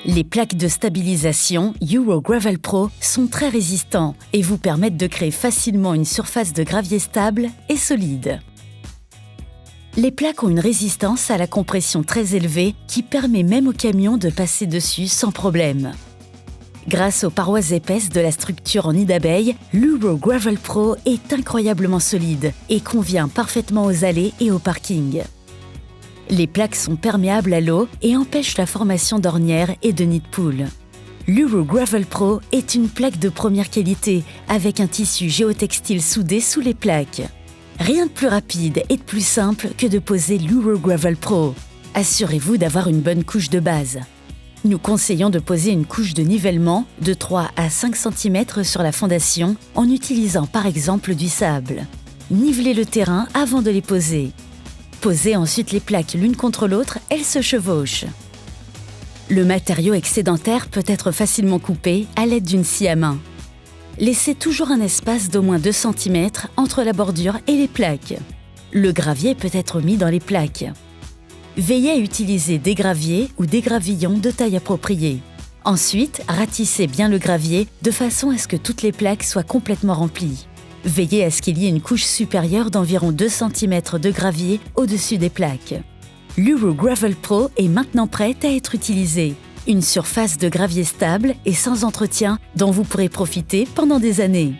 Les plaques de stabilisation Euro Gravel Pro sont très résistants et vous permettent de créer facilement une surface de gravier stable et solide. Les plaques ont une résistance à la compression très élevée qui permet même aux camions de passer dessus sans problème. Grâce aux parois épaisses de la structure en nid d'abeille, l'Euro Gravel Pro est incroyablement solide et convient parfaitement aux allées et au parking. Les plaques sont perméables à l'eau et empêchent la formation d'ornières et de nids de poules. L'Euro Gravel Pro est une plaque de première qualité avec un tissu géotextile soudé sous les plaques. Rien de plus rapide et de plus simple que de poser l'Euro Gravel Pro. Assurez-vous d'avoir une bonne couche de base. Nous conseillons de poser une couche de nivellement de 3 à 5 cm sur la fondation en utilisant par exemple du sable. Nivelez le terrain avant de les poser. Posez ensuite les plaques l'une contre l'autre, elles se chevauchent. Le matériau excédentaire peut être facilement coupé à l'aide d'une scie à main. Laissez toujours un espace d'au moins 2 cm entre la bordure et les plaques. Le gravier peut être mis dans les plaques. Veillez à utiliser des graviers ou des gravillons de taille appropriée. Ensuite, ratissez bien le gravier de façon à ce que toutes les plaques soient complètement remplies. Veillez à ce qu'il y ait une couche supérieure d'environ 2 cm de gravier au-dessus des plaques. L'Euro Gravel Pro est maintenant prête à être utilisée. Une surface de gravier stable et sans entretien dont vous pourrez profiter pendant des années.